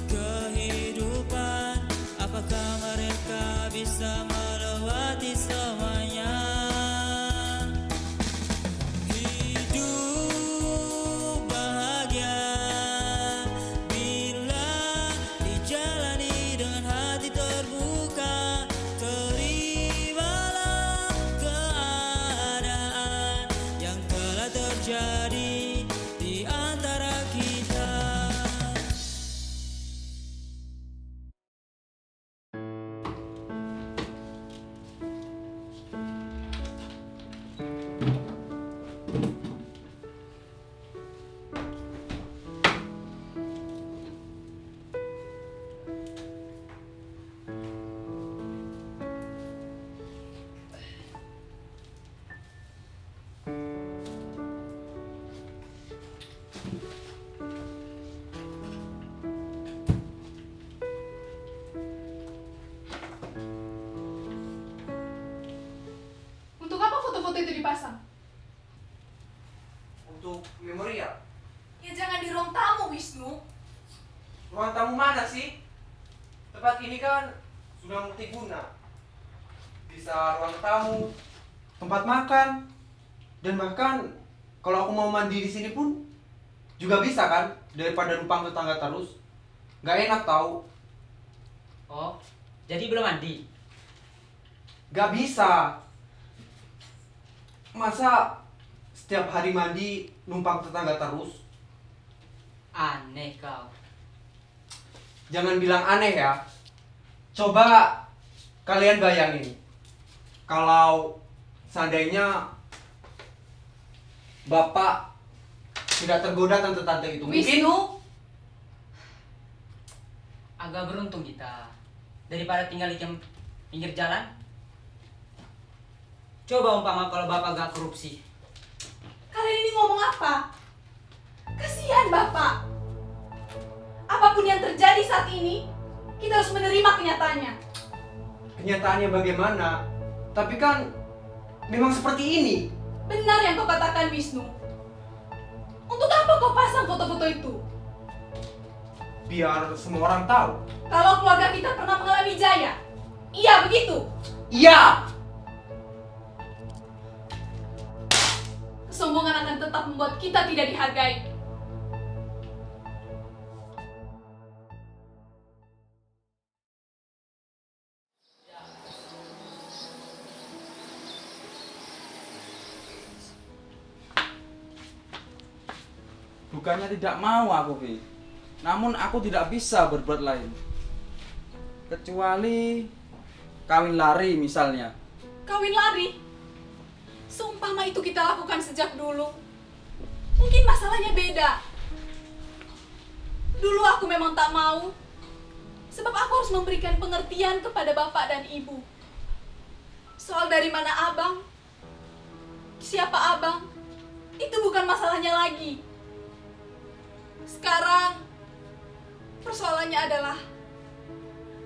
kehidupan. Apakah mereka bisa melewati semuanya? Hidup bahagia bila dijalani dengan hati terbuka. Terimalah keadaan yang telah terjadi di antara kita. Untuk apa foto-foto itu dipasang? Untuk memori ya? Ya jangan di ruang tamu, Wisnu. Ruang tamu mana sih? Tempat ini kan sudah multiguna. Bisa ruang tamu, tempat makan, dan bahkan kalau aku mau mandi di sini pun juga bisa kan? Daripada numpang tetangga terus. Gak enak tahu. Oh, jadi belum mandi? Gak bisa. Masa setiap hari mandi numpang tetangga terus? Aneh kau. Jangan bilang aneh ya. Coba kalian bayangin. Kalau seandainya Bapak tidak tergoda tante-tante itu. Mungkin Wisnu, Agak beruntung kita. Daripada tinggal di pinggir jalan. Coba umpama kalau bapak gak korupsi. kalian ini ngomong apa? Kasihan Bapak. Apapun yang terjadi saat ini, kita harus menerima kenyataannya. kenyataannya bagaimana? Tapi kan memang seperti ini. Benar yang kau katakan, Wisnu. Untuk apa kau pasang foto-foto itu? Biar semua orang tahu. Kalau keluarga kita pernah mengalami jaya. Iya, begitu. Iya. Kesombongan akan tetap membuat kita tidak dihargai. Bukannya tidak mau aku, Vi. Namun aku tidak bisa berbuat lain. Kecuali kawin lari misalnya. Kawin lari. Seumpama itu kita lakukan sejak dulu. Mungkin masalahnya beda. Dulu aku memang tak mau. Sebab aku harus memberikan pengertian kepada bapak dan ibu. Soal dari mana abang, siapa abang, itu bukan masalahnya lagi. Sekarang, persoalannya adalah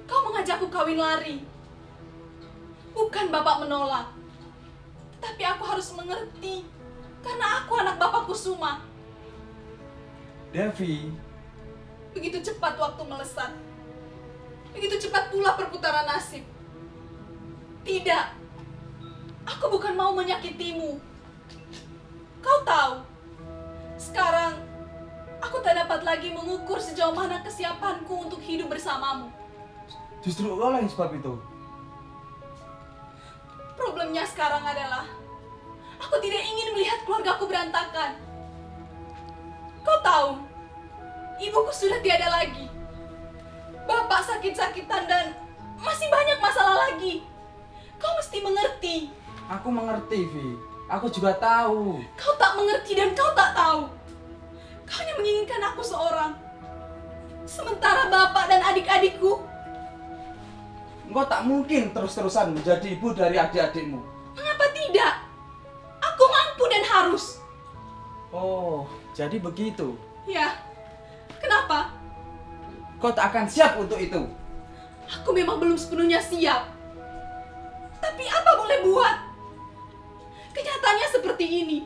kau mengajakku kawin lari. Bukan bapak menolak. Tapi aku harus mengerti. Karena aku anak bapak Kusuma. Devi, Begitu cepat waktu melesat. Begitu cepat pula perputaran nasib. Tidak. Aku bukan mau menyakitimu. Kau tahu. Sekarang, aku tak dapat lagi mengukur sejauh mana kesiapanku untuk hidup bersamamu. justru kau yang sebab itu. Problemnya sekarang adalah aku tidak ingin melihat keluargaku berantakan. Kau tahu, ibuku sudah tiada lagi. Bapak sakit-sakitan dan masih banyak masalah lagi. Kau mesti mengerti. Aku mengerti, Vi. Aku juga tahu. Kau tak mengerti dan kau tak tahu. Kau hanya menginginkan aku seorang. Sementara bapak dan adik-adikku, Engkau tak mungkin terus-terusan menjadi ibu dari adik-adikmu. mengapa tidak? Aku mampu dan harus. Oh, jadi begitu. Ya, kenapa? Kau tak akan siap untuk itu. Aku memang belum sepenuhnya siap. Tapi apa boleh buat? Kenyataannya seperti ini.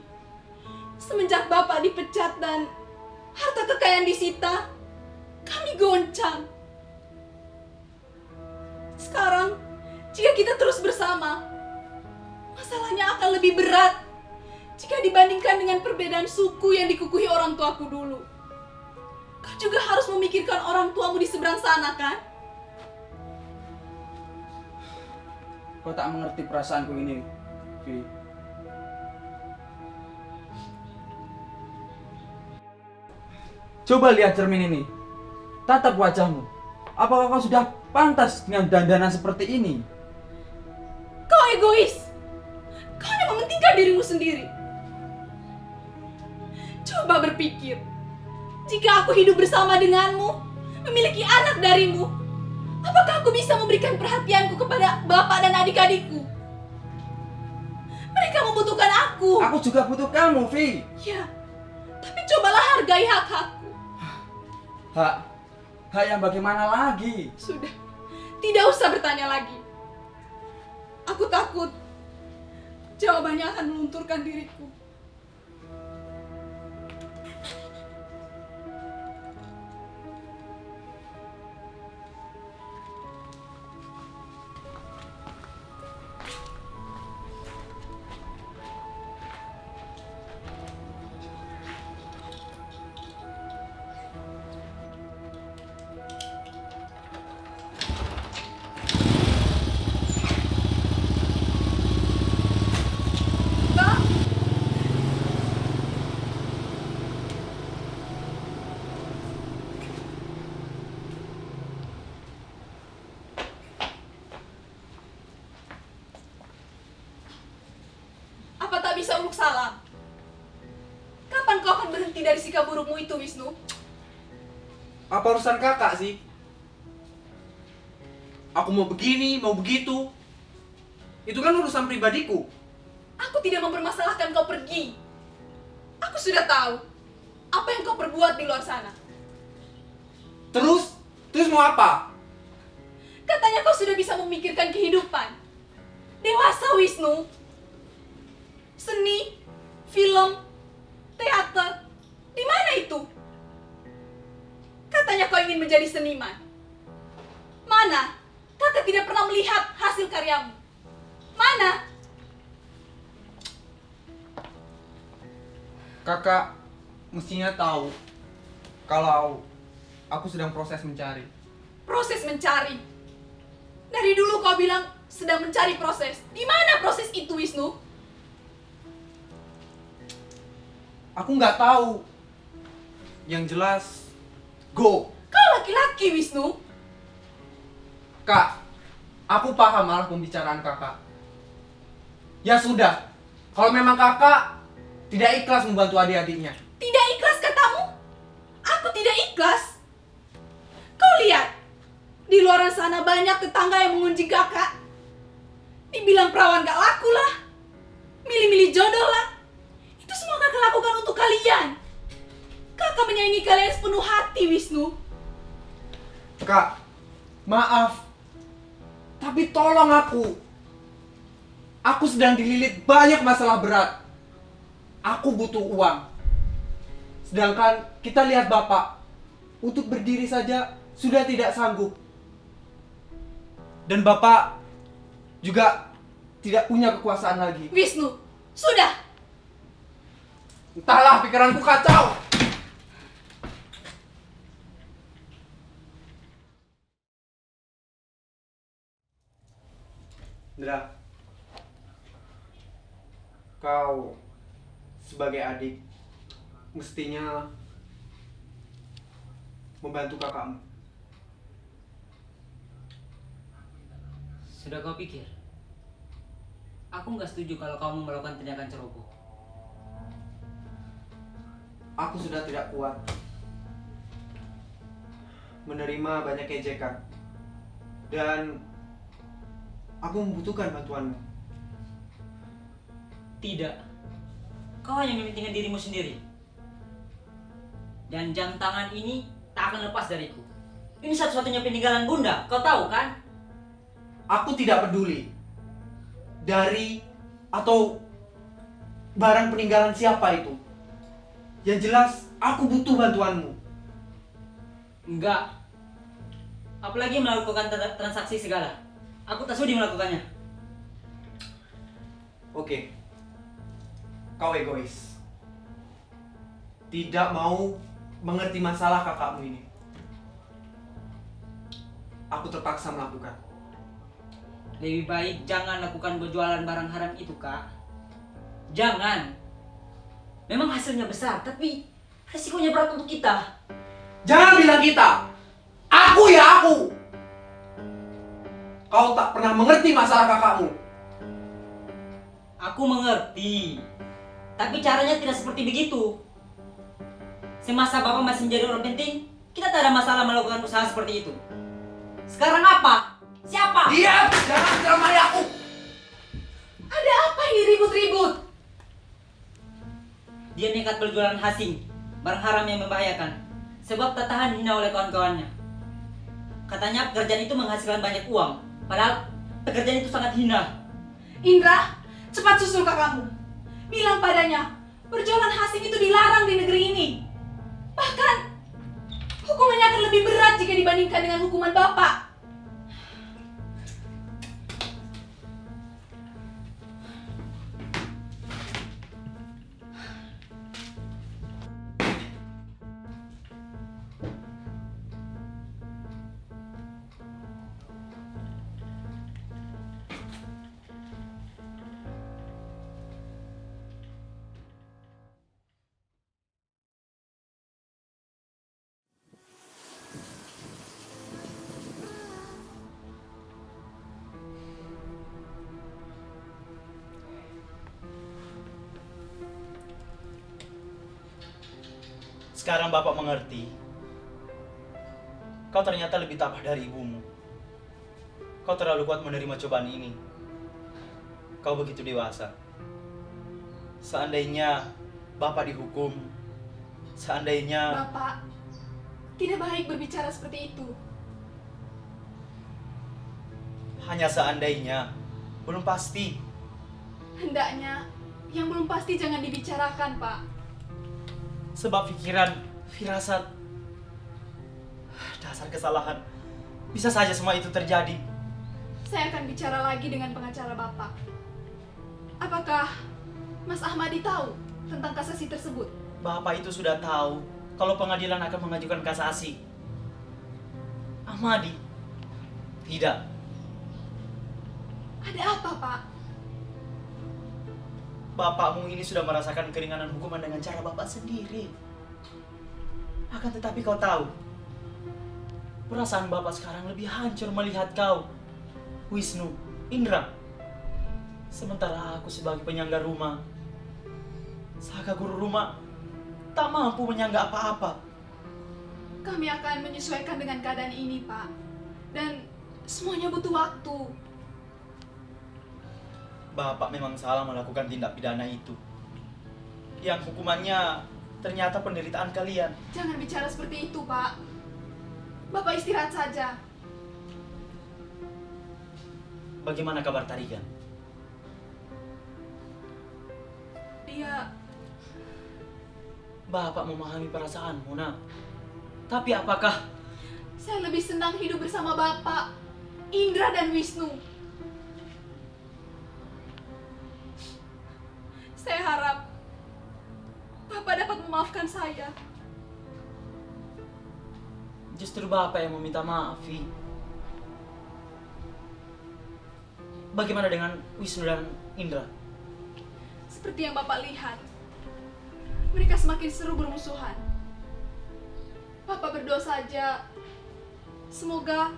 Semenjak bapak dipecat dan harta kekayaan disita, kami goncang. Sekarang, jika kita terus bersama, masalahnya akan lebih berat jika dibandingkan dengan perbedaan suku yang dikukuhi orang tuaku dulu. Kau juga harus memikirkan orang tuamu di seberang sana, kan? Kau tak mengerti perasaanku ini, Vi. Coba lihat cermin ini. Tatap wajahmu. Apakah kau sudah pantas dengan dandanan seperti ini? Kau egois. Kau hanya mementingkan dirimu sendiri. Coba berpikir. Jika aku hidup bersama denganmu, memiliki anak darimu, apakah aku bisa memberikan perhatianku kepada bapak dan adik-adikku? Mereka membutuhkan aku. Aku juga butuh kamu, Vi. Ya, tapi cobalah hargai hak-hakku. Hak yang bagaimana lagi? Sudah, tidak usah bertanya lagi. Aku takut jawabannya akan melunturkan diriku. Bang, apa tak bisa uluk salam? Kapan kau akan berhenti dari sikap burukmu itu, Wisnu? Apa urusan kakak sih? Aku mau begini, mau begitu. Itu kan urusan pribadiku. Aku tidak mempermasalahkan kau pergi. Aku sudah tahu apa yang kau perbuat di luar sana. Terus mau apa? Katanya kau sudah bisa memikirkan kehidupan. Dewasa, Wisnu. Seni, film, teater, di mana itu? Katanya kau ingin menjadi seniman. Mana? Kakak tidak pernah melihat hasil karyamu. Mana? Kakak mestinya tahu kalau aku sedang proses mencari. Proses mencari. Dari dulu kau bilang sedang mencari proses. Di mana proses itu, Wisnu? Aku nggak tahu. Yang jelas, go. Kau laki-laki, Wisnu. Kak, aku paham arah pembicaraan kakak. Ya sudah, kalau memang kakak tidak ikhlas membantu adik-adiknya. Tidak ikhlas katamu? Aku tidak ikhlas. Kau lihat, di luar sana banyak tetangga yang mengunjing kakak. Dibilang perawan gak laku lah, milih-milih jodoh lah. Itu semua kakak lakukan untuk kalian. Kakak menyayangi kalian sepenuh hati, Wisnu. Kak, maaf. Tapi tolong aku. Aku sedang dililit banyak masalah berat. Aku butuh uang. Sedangkan kita lihat bapak, untuk berdiri saja sudah tidak sanggup. Dan bapak juga tidak punya kekuasaan lagi. Wisnu, sudah. Entahlah, pikiranku kacau. Indra, kau sebagai adik mestinya membantu kakakmu. Sudah kau pikir? Aku nggak setuju kalau kamu melakukan tindakan ceroboh. Aku sudah tidak kuat menerima banyak ejekan dan aku membutuhkan bantuanmu. Tidak. Kau hanya mementingkan dirimu sendiri. Dan jam tangan ini tak akan lepas dariku. Ini satu-satunya peninggalan bunda, kau tahu kan? Aku tidak peduli dari atau barang peninggalan siapa itu. Yang jelas aku butuh bantuanmu. Enggak. Apalagi melakukan transaksi segala. Aku tak sudi melakukannya. Oke. Kau egois. Tidak mau mengerti masalah kakakmu ini. Aku terpaksa melakukan. Lebih baik jangan lakukan berjualan barang haram itu, Kak. Jangan. Memang hasilnya besar, tapi resikonya berat untuk kita. Jangan bilang kita. Aku ya aku. Kau tak pernah mengerti masalah kakakmu. Aku mengerti. Tapi caranya tidak seperti begitu. Semasa Bapak masih menjadi orang penting, kita tak ada masalah melakukan usaha seperti itu. Sekarang apa? Siapa? Diam! Jangan ceramai aku! Ada apa ini ribut-ribut? Dia nekat berjualan hasing, barang haram yang membahayakan. Sebab tak tahan hina oleh kawan-kawannya. Katanya pekerjaan itu menghasilkan banyak uang. Padahal pekerjaan itu sangat hina. Indra, cepat susul kakakmu. Bilang padanya, berjualan hasing itu dilarang di negeri ini. Bahkan, hukumannya akan lebih berat jika dibandingkan dengan hukuman Bapak. Sekarang Bapak mengerti. Kau ternyata lebih tabah dari ibumu. Kau terlalu kuat menerima cobaan ini. Kau begitu dewasa. Seandainya Bapak dihukum, seandainya... Bapak, tidak baik berbicara seperti itu. Hanya seandainya, belum pasti. Hendaknya, yang belum pasti jangan dibicarakan, Pak. Sebab pikiran, firasat, dasar kesalahan. Bisa saja semua itu terjadi. Saya akan bicara lagi dengan pengacara Bapak. Apakah Mas Ahmadi tahu tentang kasasi tersebut? Bapak itu sudah tahu kalau pengadilan akan mengajukan kasasi. Ahmadi? Tidak. Ada apa, Pak? Bapakmu ini sudah merasakan keringanan hukuman dengan cara Bapak sendiri. Akan tetapi kau tahu, perasaan Bapak sekarang lebih hancur melihat kau, Wisnu, Indra. Sementara aku sebagai penyangga rumah, Saka guru rumah, tak mampu menyangga apa-apa. Kami akan menyesuaikan dengan keadaan ini, Pak. Dan semuanya butuh waktu. Bapak memang salah melakukan tindak pidana itu. Yang hukumannya ternyata penderitaan kalian. Jangan bicara seperti itu, Pak. Bapak istirahat saja. Bagaimana kabar Tarigan? Dia... Bapak memahami perasaanmu, nak. Tapi apakah Saya lebih senang hidup bersama Bapak, Indra dan Wisnu. Saya harap Bapak dapat memaafkan saya. justru Bapak yang meminta maaf, Vi? Bagaimana dengan Wisnu dan Indra? Seperti yang Bapak lihat, mereka semakin seru bermusuhan. Bapak berdoa saja, semoga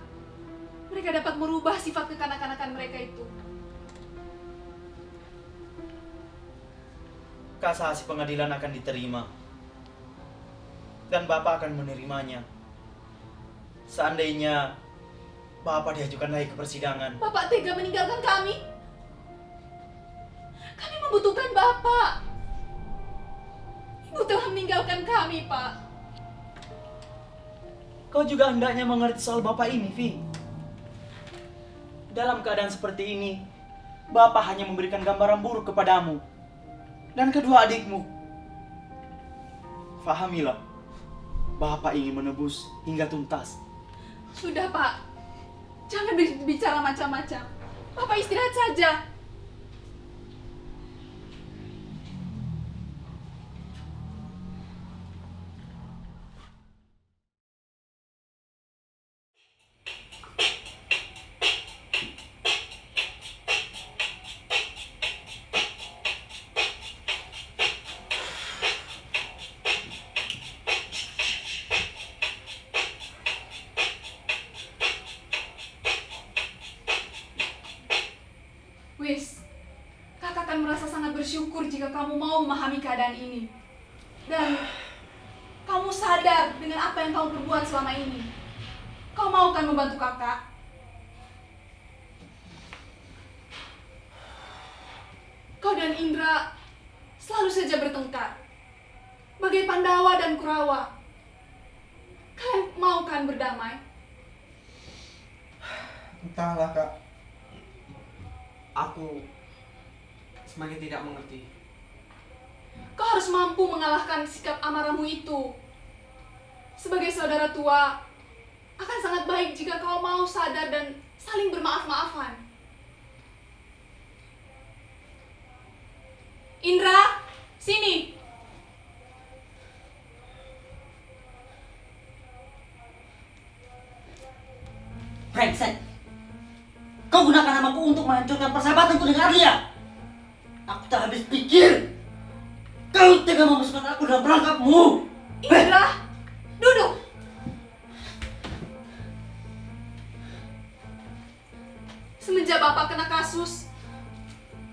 mereka dapat merubah sifat kekanak-kanakan mereka itu. Kasasi pengadilan akan diterima. Dan Bapak akan menerimanya. Seandainya Bapak diajukan lagi ke persidangan. Bapak tega meninggalkan kami. Kami membutuhkan Bapak. Ibu telah meninggalkan kami, Pak. Kau juga hendaknya mengerti soal Bapak ini, Vi. Dalam keadaan seperti ini, Bapak hanya memberikan gambaran buruk kepadamu dan kedua adikmu. Fahamilah, Bapak ingin menebus hingga tuntas. Sudah, Pak. Jangan bicara macam-macam. Bapak istirahat saja. Wis, kakak akan merasa sangat bersyukur jika kamu mau memahami keadaan ini. Dan kamu sadar dengan apa yang kamu perbuat selama ini. Kau mau kan membantu kakak? Kau dan Indra selalu saja bertengkar. Bagai Pandawa dan Kurawa. Kalian mau kan berdamai? Entahlah, Kak. Aku semakin tidak mengerti. Kau harus mampu mengalahkan sikap amarahmu itu. Sebagai saudara tua, akan sangat baik jika kau mau sadar dan saling bermaaf-maafan. Indra, sini. Brengsek! Kau gunakan namaku untuk menghancurkan persahabatanku dengan Arlia. Aku tak habis pikir. Kau tega memasukkan aku dalam perangkapmu. Indra, duduk. Semenjak Bapak kena kasus,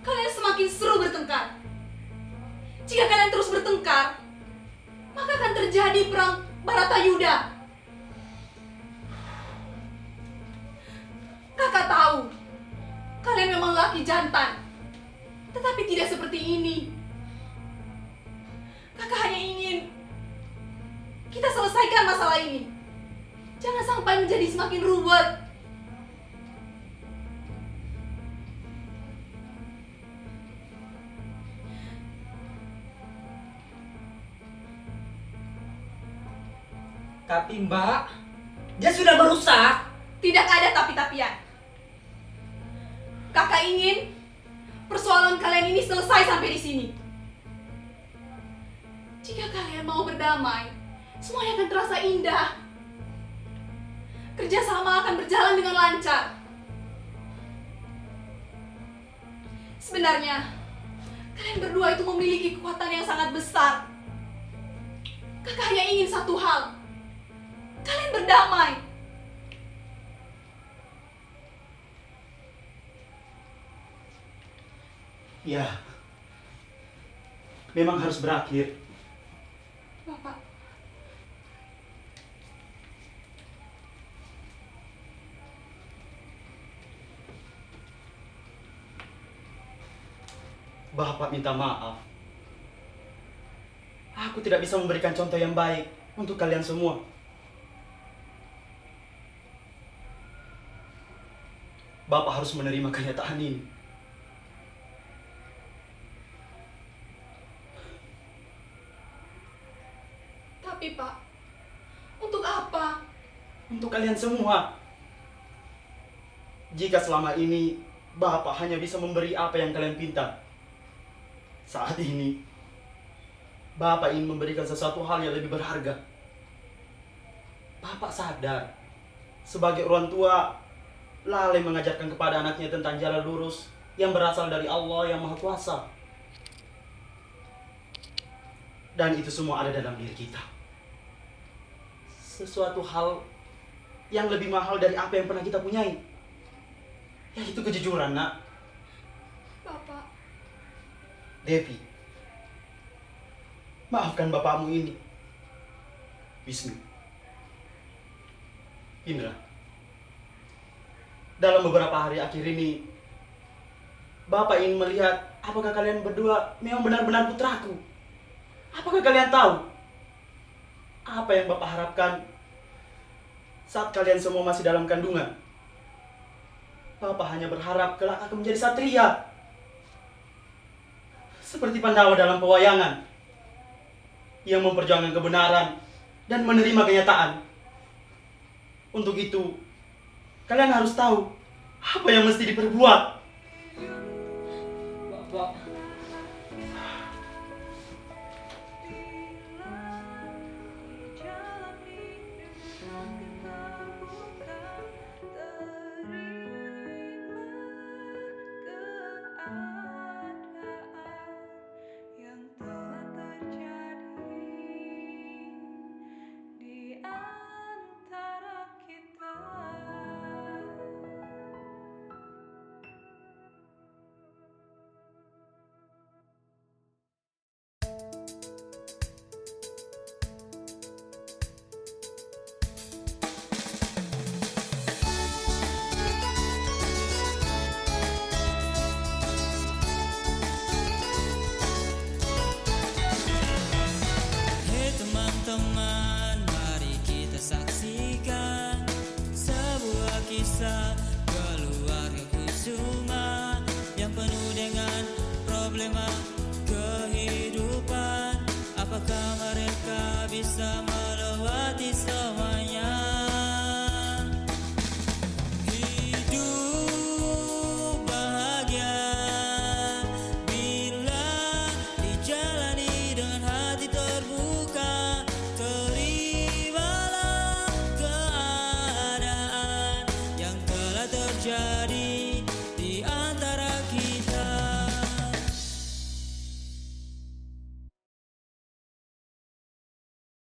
kalian semakin seru bertengkar. Jika kalian terus bertengkar, maka akan terjadi perang Baratayuda. Kakak tahu, kalian memang laki jantan, tetapi tidak seperti ini. Kakak hanya ingin kita selesaikan masalah ini. Jangan sampai menjadi semakin ruwet. Tapi Mbak, dia sudah berusaha. Tidak ada tapi-tapian. Kakak ingin persoalan kalian ini selesai sampai di sini. Jika kalian mau berdamai, semuanya akan terasa indah. Kerjasama akan berjalan dengan lancar. Sebenarnya, kalian berdua itu memiliki kekuatan yang sangat besar. Kakak hanya ingin satu hal. Kalian berdamai. Ya, memang harus berakhir. Bapak, Bapak minta maaf. Aku tidak bisa memberikan contoh yang baik untuk kalian semua. Bapak harus menerima kenyataan ini. tapi Pak, untuk apa? Untuk kalian semua. Jika selama ini Bapak hanya bisa memberi apa yang kalian pinta, saat ini Bapak ingin memberikan sesuatu hal yang lebih berharga. Bapak sadar, sebagai orang tua, lalai mengajarkan kepada anaknya tentang jalan lurus yang berasal dari Allah yang Maha Kuasa. Dan itu semua ada dalam diri kita. Sesuatu hal yang lebih mahal dari apa yang pernah kita punyai, yaitu kejujuran, nak. Bapak, Devi, maafkan bapakmu ini. Wisnu, Indra, dalam beberapa hari akhir ini, Bapak ingin melihat apakah kalian berdua memang benar-benar putraku. Apakah kalian tahu apa yang Bapak harapkan saat kalian semua masih dalam kandungan? Bapak hanya berharap kelak akan menjadi satria, seperti Pandawa dalam pewayangan, yang memperjuangkan kebenaran dan menerima kenyataan. Untuk itu, kalian harus tahu apa yang mesti diperbuat. Bapak, yang telah terjadi di antara kita. Hei teman-teman, mari kita saksikan sebuah kisah keluarga kusuma yang penuh dengan problema kehidupan. Apakah mereka bisa melewati semuanya? Hidup bahagia bila dijalani dengan hati terbuka. Terimalah keadaan yang telah terjadi